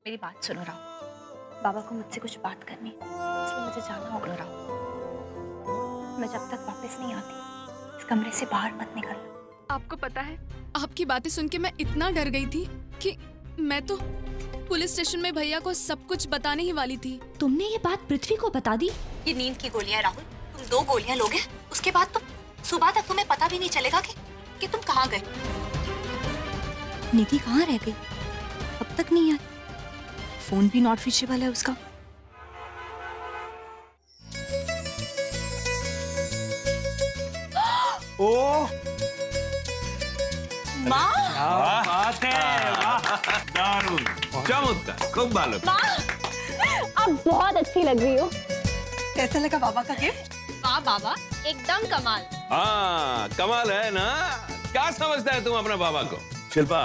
मेरी बात सुनो राहुल, बाबा को मुझसे कुछ बात करनी है, इसलिए मुझे जाना होगा राहुल। मैं जब तक वापस नहीं आती इस कमरे से बाहर मत निकलना। आपको पता है, आपकी बातें सुन के मैं इतना डर गई थी कि मैं तो पुलिस स्टेशन में भैया को सब कुछ बताने ही वाली थी। तुमने ये बात पृथ्वी को बता दी? ये नींद की गोलियां राहुल, तुम 2 गोलियां लोगे, उसके बाद तुम सुबह तक तुम्हें पता भी नहीं चलेगा कि तुम कहाँ गए। निधि कहाँ रह गई? अब तक नहीं आई। फोन भी नॉट रीचेबल है उसका। ओ माँ, बात है, वाह, दारुण, चमत्कार, खूब बालक। आप बहुत अच्छी लग रही हो। कैसा लगा बाबा का गिफ्ट? वाह बाबा, एकदम कमाल। हाँ, कमाल है ना। क्या समझता है तुम अपने बाबा को? शिल्पा,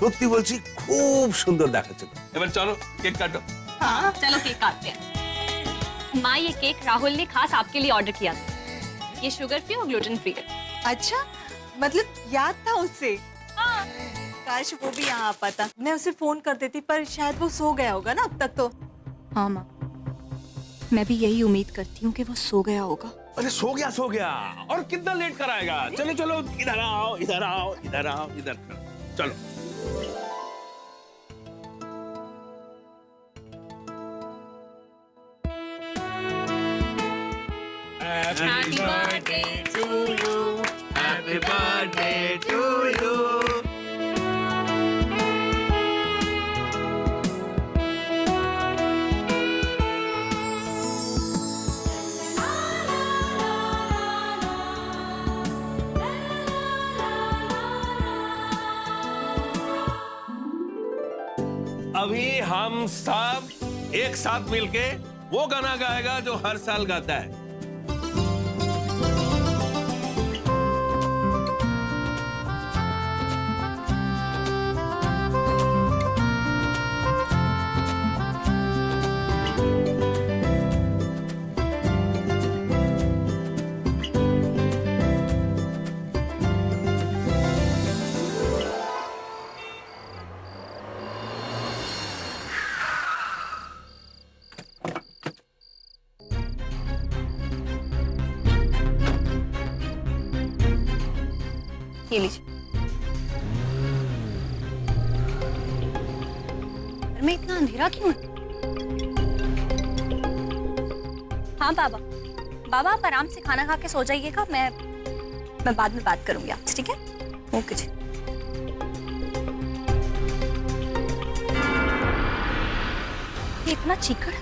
সত্যি বলছি খুব সুন্দর দেখাচ্ছে। এবার চলো কেক কাটো। हाँ, चलो केक काटते हैं। माँ, ये केक राहुल ने खास आपके लिए ऑर्डर किया था। ये शुगर फ्री और ग्लूटेन फ्री है। अच्छा, मतलब याद था उससे। हाँ। काश वो भी यहाँ आ पाता, मैं उसे फोन कर देती, पर शायद वो सो गया होगा ना अब तक तो। हाँ माँ, मैं भी यही उम्मीद करती हूँ कि वो सो गया होगा। अरे सो गया और कितना लेट कराएगा। चलो चलो इधर आओ इधर आओ इधर आओ इधर चलो। Happy birthday to you. Happy birthday to you. अभी हम सब एक साथ मिलके वो गाना गाएगा जो हर साल गाता है। ये लीजिए। घर में इतना अंधेरा क्यों है? हाँ बाबा, बाबा आप आराम से खाना खा के सो जाइएगा। मैं बाद में बात करूंगी आपसे, ठीक है? ओके जी। ये इतना चीकड़,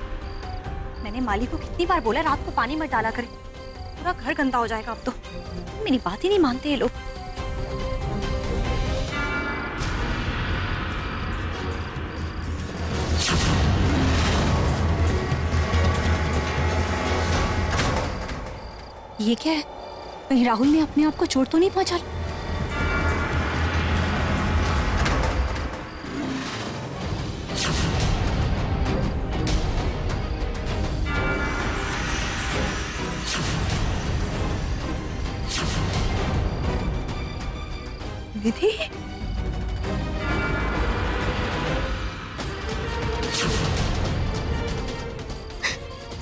मैंने माली को कितनी बार बोला रात को पानी मत डाला करें, पूरा घर गंदा हो जाएगा अब तो। मेरी बात ही नहीं मानते ये लोग। ये क्या है? कहीं राहुल ने अपने आप को चोट तो नहीं पहुंचा? निधि,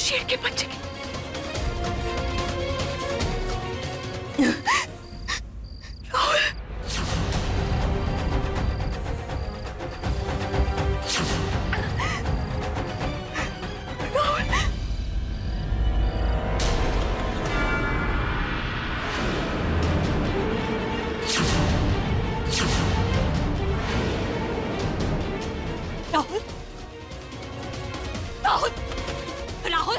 शेर के बच्चे की राहुल, राहुल, राहुल,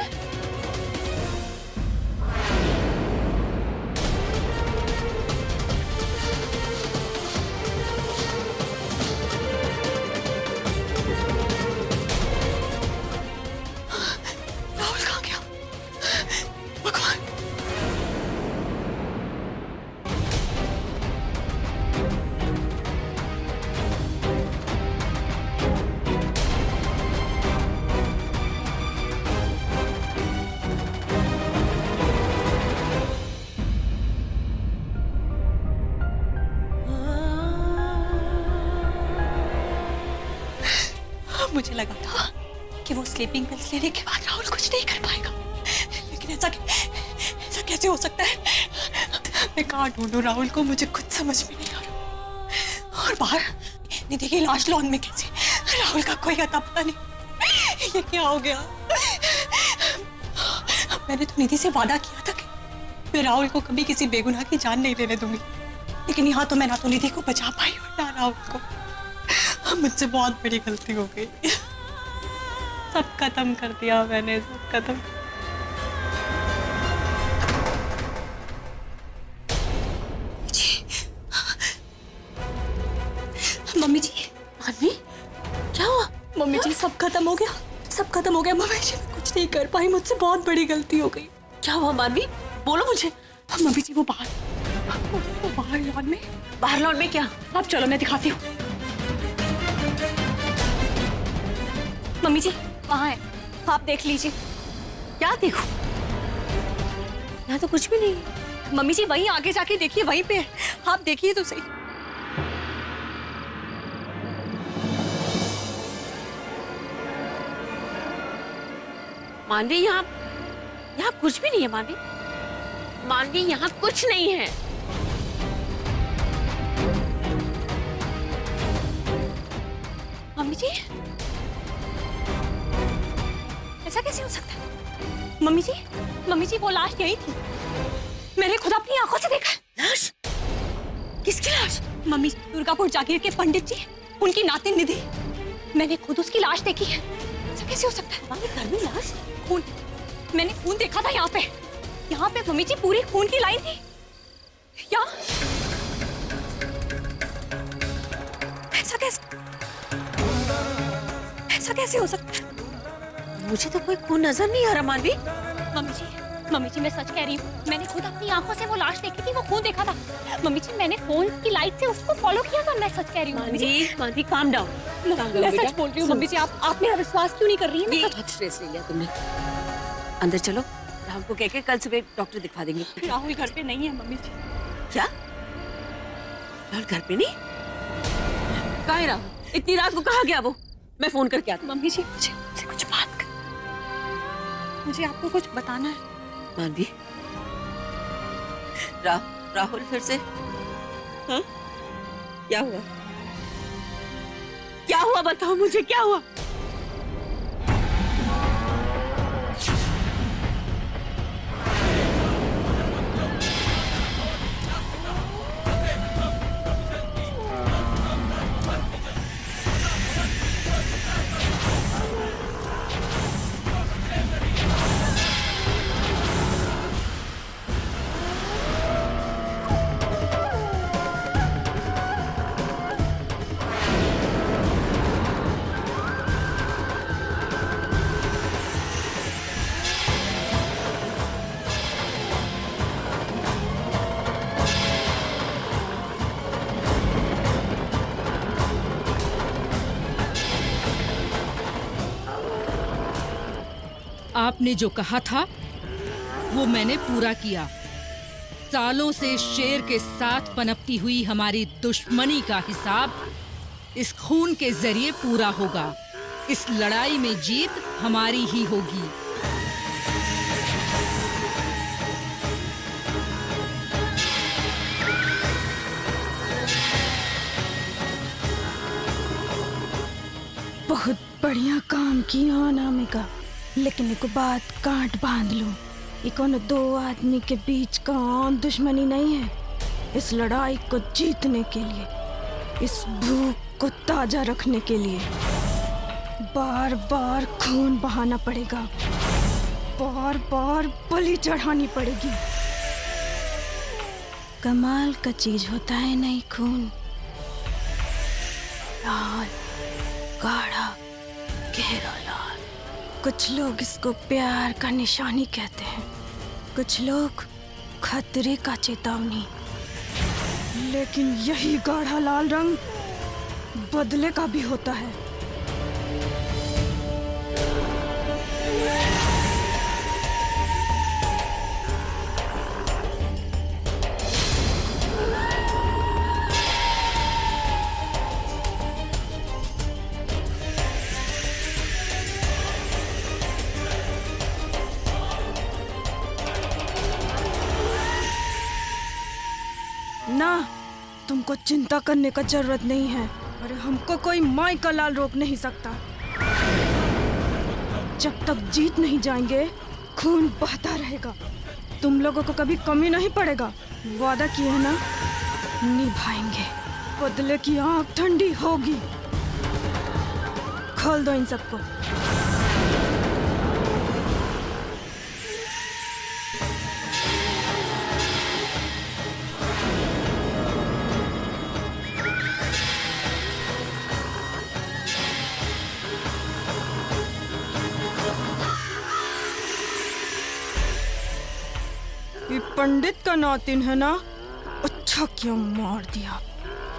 राहुल कहाँ गया? भगवान। मुझे लगा था कि वो स्लीपिंग पिल्स लेने के बाद राहुल कुछ नहीं कर पाएगा, लेकिन ऐसा कैसे हो सकता है? मैं कहाँ ढूंढूं राहुल को, मुझे कुछ समझ में नहीं आ रहा। और बाहर निधि की लाश लॉन में कैसे? राहुल का कोई अता पता नहीं। ये क्या हो गया? मैंने तो निधि से वादा किया था कि मैं राहुल को कभी किसी बेगुनाह की जान नहीं लेने दूंगी, लेकिन यहाँ तो मैं ना तो निधि को बचा पाई और ना राहुल को। मुझसे बहुत बड़ी गलती हो गई। सब खत्म कर दिया मैंने, सब खत्म। मम्मी जी, मानवी क्या हुआ? मम्मी जी सब खत्म हो गया, सब खत्म हो गया। मम्मी जी मैं कुछ नहीं कर पाई, मुझसे बहुत बड़ी गलती हो गई। क्या हुआ मानवी, बोलो मुझे। मम्मी जी वो बाहर लॉन में। बाहर लॉन में क्या? अब चलो मैं दिखाती हूँ। मम्मी जी वहाँ है, आप देख लीजिए। क्या देखो? यहाँ तो कुछ भी नहीं है। मम्मी जी वहीं आगे जाके देखिए, वहीं पे है, आप देखिए तो सही। मानवी यहाँ कुछ भी नहीं है। मानवी, मानवी यहाँ कुछ नहीं है। मम्मी जी ऐसा कैसे हो सकता है? मम्मी जी वो लाश यही थी, मैंने खुद अपनी आंखों से देखा। लाश? किसकी लाश? मम्मी दुर्गापुर जागीर के पंडित जी, उनकी नातिन निधि, मैंने खुद उसकी लाश देखी है। ऐसा कैसे हो सकता है? हमारे घर में लाश? खून, मैंने खून देखा था यहाँ पे मम्मी जी पूरी खून की लाइन थी यहाँ। ऐसा कैसे हो सकता है? मुझे तो कोई खून नजर नहीं आ रहा मानवी। मम्मी जी मैं सच कह रही हूँ, मैंने खुद अपनी आंखों से वो लाश देखी थी, वो खून देखा था। मम्मी जी मैंने फोन की लाइट से उसको फॉलो किया था, मैं सच कह रही हूँ। मानवी काम डाउन। मैं सच बोल रही हूँ मम्मी जी, आप मेरा विश्वास क्यों नहीं कर रही हैं? बहुत स्ट्रेस ले लिया तुमने। अंदर चलो, राहुल को कह के कल सुबह डॉक्टर दिखवा देंगे। राहुल घर पे नहीं है मम्मी जी। क्या? राहुल घर पे नहीं? कहाँ है राहुल? इतनी रात को कहाँ गया वो? मैं फोन करके आती हूँ। मम्मी जी मुझे कुछ बात कर, मुझे आपको कुछ बताना है। मानवी, राहुल फिर से? हाँ? क्या हुआ? क्या हुआ बताओ मुझे, क्या हुआ? आपने जो कहा था वो मैंने पूरा किया। सालों से शेर के साथ पनपती हुई हमारी दुश्मनी का हिसाब इस खून के जरिए पूरा होगा। इस लड़ाई में जीत हमारी ही होगी। बहुत बढ़िया काम किया अनामिका, लेकिन एक बात काट बांध लो, ये कोनो दो आदमी के बीच का आम दुश्मनी नहीं है। इस लड़ाई को जीतने के लिए, इस भूख को ताजा रखने के लिए बार बार खून बहाना पड़ेगा, बार बार बलि चढ़ानी पड़ेगी। कमाल का चीज होता है नहीं खून, लाल गाढ़ा गहरा लाल। कुछ लोग इसको प्यार का निशानी कहते हैं, कुछ लोग खतरे का चेतावनी, लेकिन यही गाढ़ा लाल रंग बदले का भी होता है। तुमको चिंता करने का जरूरत नहीं है। अरे हमको कोई माई का लाल रोक नहीं सकता। जब तक जीत नहीं जाएंगे खून बहता रहेगा। तुम लोगों को कभी कमी नहीं पड़ेगा। वादा किए है ना, निभाएंगे। बदले की आंख ठंडी होगी। खोल दो इन सबको। ये पंडित का नातिन है ना? अच्छा क्यों मार दिया।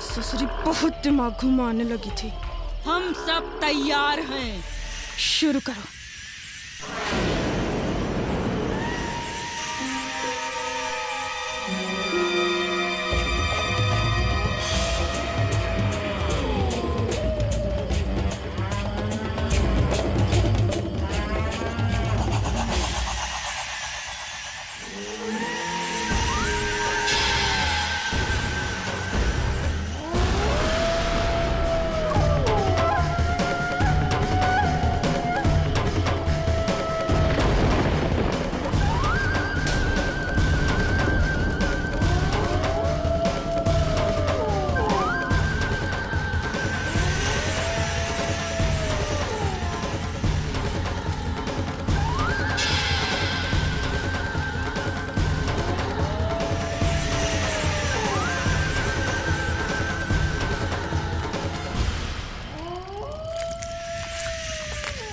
ससुरी बहुत दिमाग घुमाने लगी थी। हम सब तैयार हैं। शुरू करो।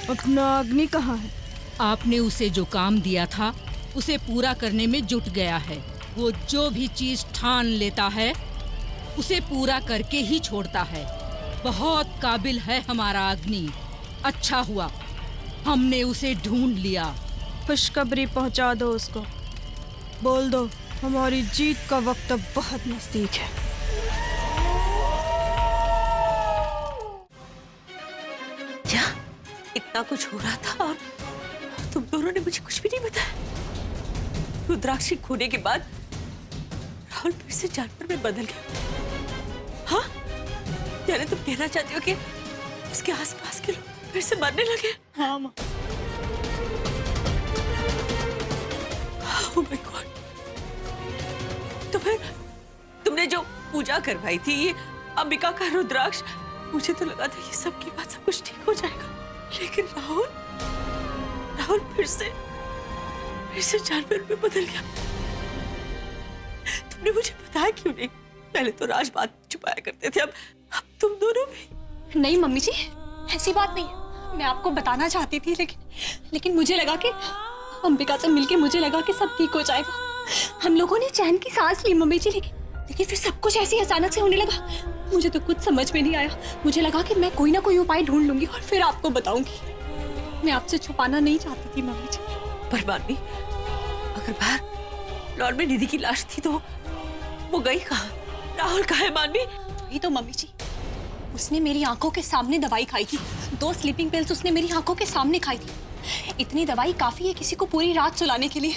अपना अग्नि कहाँ है? आपने उसे जो काम दिया था उसे पूरा करने में जुट गया है। वो जो भी चीज ठान लेता है उसे पूरा करके ही छोड़ता है। बहुत काबिल है हमारा अग्नि। अच्छा हुआ हमने उसे ढूंढ लिया। खुशखबरी पहुंचा दो उसको। बोल दो हमारी जीत का वक्त अब बहुत नजदीक है। क्या इतना कुछ हो रहा था और तुम दोनों ने मुझे कुछ भी नहीं बताया? रुद्राक्षी खोने के बाद राहुल फिर से जानवर में बदल गया। हाँ, यानी तुम कहना चाहती हो कि उसके आसपास के लोग फिर से मरने लगे? हाँ माँ। Oh my God! तो फिर तुमने जो पूजा करवाई थी, ये अंबिका का रुद्राक्ष, मुझे तो लगा था ये सब की बात सब कुछ ठीक हो जाएगा, लेकिन राहुल फिर से जानवर में बदल गया। तुमने मुझे बताया क्यों नहीं? पहले तो राज बात छुपाया करते थे, अब तुम दोनों भी। नहीं मम्मी जी, ऐसी बात नहीं है। मैं आपको बताना चाहती थी, लेकिन मुझे लगा कि अंबिका से मिलके मुझे लगा कि सब ठीक हो जाएगा। हम लोगों ने चैन की सांस ली मम्मी जी, लेकिन फिर सब कुछ ऐसे अचानक से होने लगा। मुझे तो कुछ समझ में नहीं आया। मुझे लगा कि मैं कोई ना कोई उपाय ढूंढ लूंगी और फिर आपको बताऊंगी। मैं आपसे छुपाना नहीं चाहती थी मम्मी जी। पर मानवी, अगर बाहर लॉन में निधि की लाश थी तो वो गई कहाँ? राहुल कहाँ है मानवी? वही तो मम्मी जी, उसने मेरी आंखों के सामने दवाई खाई थी। 2 स्लीपिंग पिल्स उसने मेरी आंखों के सामने खाई थी। इतनी दवाई काफी है किसी को पूरी रात सुलाने के लिए।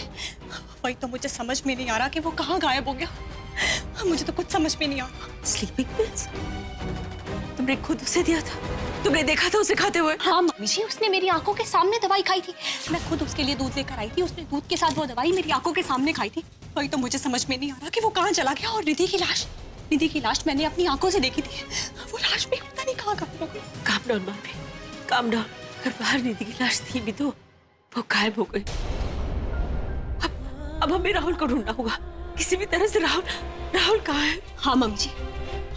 वही तो मुझे समझ में नहीं आ रहा कि वो कहाँ गायब हो गया। मुझे तो कुछ समझ में नहीं आ रहा। स्लीपिंग पिल्स तुमने खुद उसे दिया था? तुमने देखा था उसे खाते हुए? हाँ मम्मी जी, उसने मेरी आंखों के सामने दवाई खाई थी। मैं खुद उसके लिए दूध लेकर आई थी। उसने दूध के साथ वो दवाई मेरी आंखों के सामने खाई थी। वही तो मुझे समझ में नहीं आ रहा कि वो कहाँ चला गया। और निधि की लाश मैंने अपनी आंखों से देखी थी। वो लाश भी पता नहीं कहाँ गायब हो गई। काम डाउन मानवी, काम डाउन। अगर बाहर निधि की लाश थी भी तो वो गायब हो गई। अब हमें राहुल को ढूंढना होगा किसी भी तरह से। राहुल कहाँ है? हाँ मम्मी जी,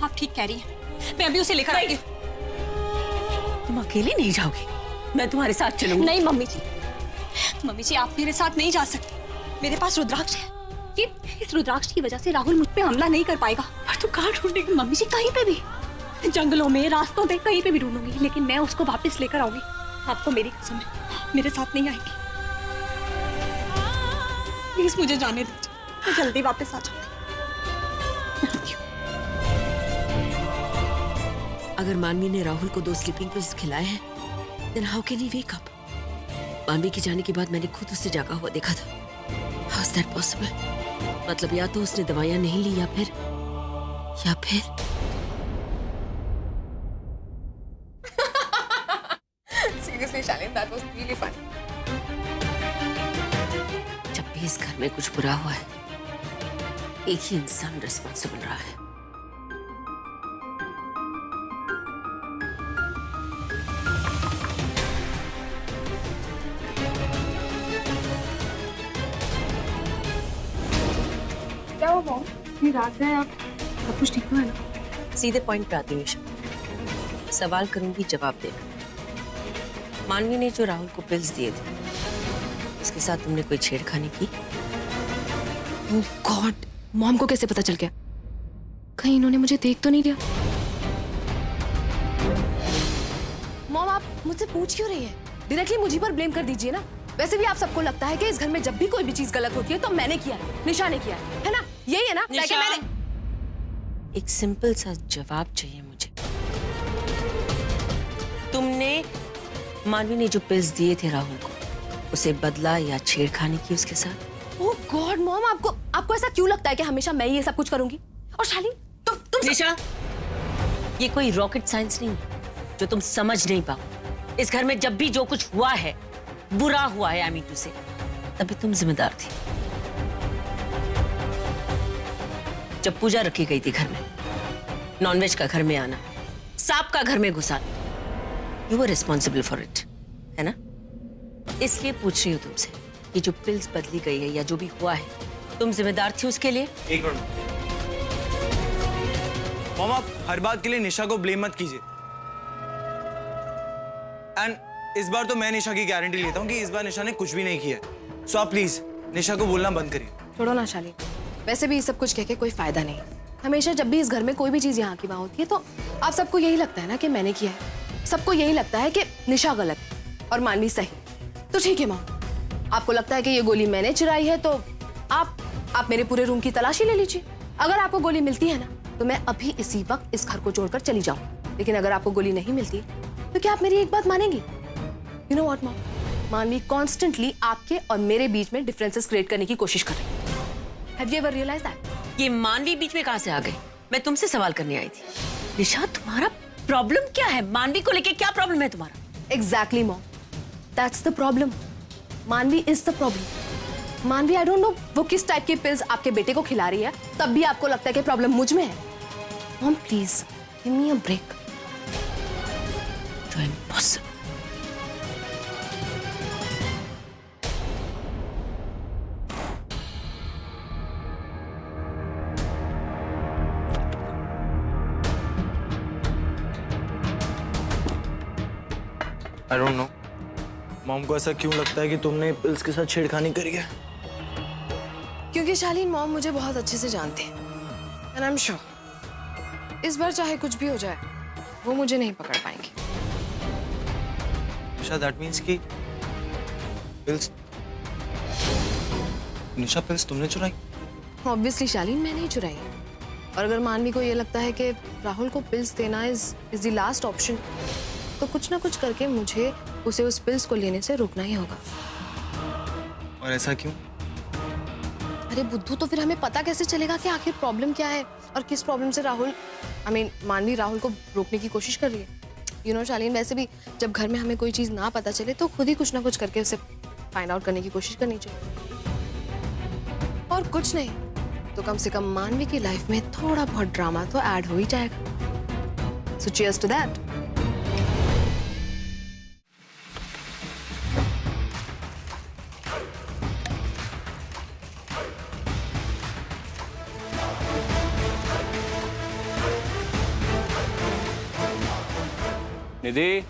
आप ठीक कह रही हैं। मैं अभी उसे लेकर आई हूँ। तुम अकेले नहीं जाओगी, मैं तुम्हारे साथ चलूंगी। नहीं मम्मी जी आप मेरे साथ नहीं जा सकती। मेरे पास रुद्राक्ष है। इस रुद्राक्ष की वजह से राहुल मुझ पे हमला नहीं कर पाएगा। पर तुम कहाँ ढूंढेगी? मम्मी जी कहीं पे भी, जंगलों में, रास्तों पे, कहीं पे भी ढूंढूंगी, लेकिन मैं उसको वापस लेकर आऊंगी। आपको मेरी कसम है, मेरे साथ नहीं आएगी। प्लीज मुझे जाने दीजिए, मैं जल्दी वापस आ जाऊंगी। अगर मानवी ने राहुल को 2 स्लीपिंग पिल्स खिलाए हैं, then how can he wake up? मानवी के जाने के बाद मैंने खुद उसे जागा हुआ देखा था। How is that possible? मतलब या तो उसने दवाइयां नहीं ली या या फिर Seriously, Shaleen, that was really funny. जब भी इस घर में कुछ बुरा हुआ है, एक ही इंसान रिस्पॉन्सिबल रहा है। क्या हुआ मॉम? ये रात है, आप सब कुछ ठीक तो है ना? सीधे पॉइंट पे आती हूँ ईशा। सवाल करूंगी, जवाब देना। मानवी ने जो राहुल को पिल्स दिए थे, उसके साथ तुमने कोई छेड़खानी की? ओह गॉड, मॉम को कैसे पता चल गया? कहीं इन्होंने मुझे देख तो नहीं दिया? मॉम, आप मुझसे पूछ क्यों रही हैं? डायरेक्टली मुझे पर ब्लेम कर दीजिए ना। वैसे भी आप सबको लगता है कि इस घर में जब भी कोई भी चीज गलत होती है तो मैंने किया है, निशा ने किया है ना? यही है ना? ताकि मैंने एक सिंपल सा जवाब चाहिए मुझे। तुमने मानवी ने जो पिल्स दिए थे राहुल को, उसे बदला या छेड़खानी की उसके साथ? ओह गॉड मॉम, आपको ऐसा क्यों लगता है कि हमेशा मैं ये सब कुछ करूंगी? और शालीन, तुम निशा, ये कोई रॉकेट साइंस नहीं है जो तुम समझ नहीं पाओ। इस घर में जब भी जो कुछ हुआ है, बुरा हुआ है, आई मीन टू से, तभी तुम जिम्मेदार थी। जब पूजा रखी गई थी घर में, नॉनवेज का घर में आना, सांप का घर में घुसाना, you were responsible for it, है ना? इसलिए पूछ रही हूँ तुमसे, ये जो पिल्स बदली गई है या जो भी हुआ है, तुम जिम्मेदार थी उसके लिए? एक मिनट मॉम, आप हर बात के लिए निशा को ब्लेम मत कीजिए। एंड इस बार तो मैं निशा की गारंटी लेता हूँ कि इस बार निशा ने कुछ भी नहीं किया है। सो आप प्लीज निशा को बोलना बंद करिए। छोड़ो ना शालीन, वैसे भी ये सब कुछ कह के कोई फायदा नहीं। हमेशा जब भी इस घर में कोई भी चीज यहाँ की वहाँ होती है तो आप सबको यही लगता है ना कि मैंने किया है। सबको यही लगता है कि निशा गलत और मानवी सही। तो ठीक है माँ, आपको लगता है कि ये गोली मैंने चुराई है तो आप मेरे पूरे रूम की तलाशी ले लीजिए। अगर आपको गोली मिलती है ना तो मैं अभी इसी वक्त इस घर को छोड़कर चली जाऊं। लेकिन अगर आपको गोली नहीं मिलती तो क्या आप मेरी एक बात मानेंगी? यू नो व्हाट मॉम, मानवी कॉन्स्टेंटली आपके और मेरे बीच में डिफरेंसेस क्रिएट करने की कोशिश कर रही है। Have you ever realised that? ये मानवी बीच में कहां से आ गई? मैं तुमसे सवाल करने आई थी। निशा, तुम्हारा प्रॉब्लम क्या है? मानवी को लेके क्या प्रॉब्लम है तुम्हारा? Exactly mom, that's the problem. मानवी इज द प्रॉब्लम। मानवी, आई डोंट नो वो किस टाइप के पिल्स आपके बेटे को खिला रही है, तब भी आपको लगता है कि प्रॉब्लम मुझ में है। Mom please give me a break. जो impossible. I don't know mom को ऐसा क्यों लगता है कि तुमने पिल्स के साथ छेड़खानी करी है। क्योंकि शालीन मॉम मुझे बहुत अच्छे से जानती है एंड आई एम श्योर इस बार चाहे कुछ भी हो जाए वो मुझे नहीं पकड़ पाएंगी। निशा, दैट मींस कि पिल्स, निशा पिल्स तुमने चुराई? ऑब्वियसली शालीन मैंने ही चुराई है। और अगर मानवी को ये लगता है कि राहुल को पिल्स देना इज द लास्ट ऑप्शन, तो कुछ ना कुछ करके मुझे उसे उस पिल्स को लेने से रोकना ही होगा। और ऐसा क्यों? अरे बुद्धू, तो फिर हमें पता कैसे चलेगा कि आखिर प्रॉब्लम क्या है और किस प्रॉब्लम से मानवी राहुल को रोकने की कोशिश कर रही है। यू नो शालीन, वैसे भी जब घर में हमें कोई चीज ना पता चले तो खुद ही कुछ ना कुछ करके उसे फाइंड आउट करने की कोशिश करनी चाहिए। और कुछ नहीं तो कम से कम मानवी की लाइफ में थोड़ा बहुत ड्रामा तो ऐड हो ही जाएगा। So cheers to that. Nidhi,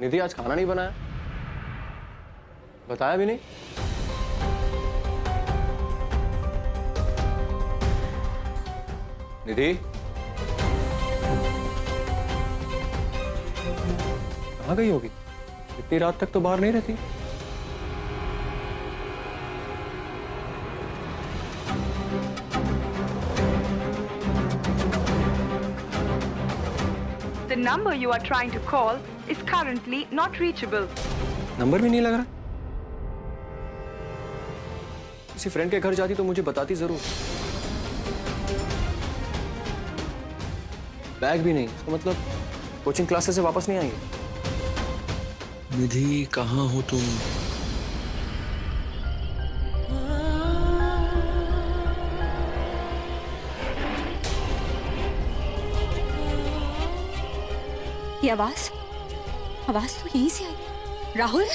Nidhi आज खाना नहीं बनाया? बताया भी नहीं? निधि, कहाँ गई होगी? इतनी रात तक तो बाहर नहीं रहती। The number you are trying to call is currently not reachable. Number भी नहीं लग रहा। किसी फ्रेंड के घर जाती तो मुझे बताती जरूर। बैग भी नहीं, तो मतलब कोचिंग क्लासेस से वापस नहीं आएंगे। निधि कहाँ हो तुम? ये आवाज तो यहीं से आई। राहुल,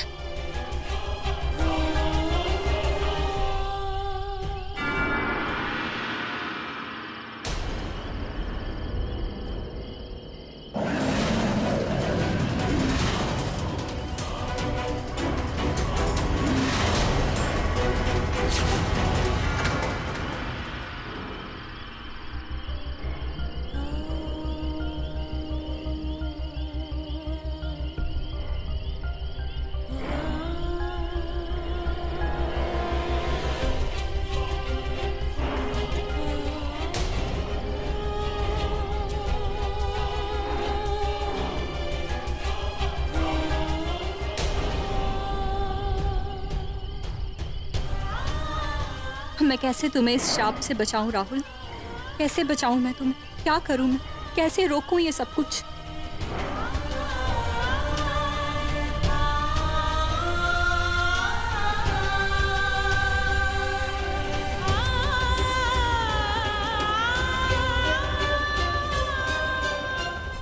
मैं कैसे तुम्हें इस शाप से बचाऊं राहुल? कैसे बचाऊं मैं तुम्हें? क्या करूं मैं? कैसे रोकूं ये सब कुछ?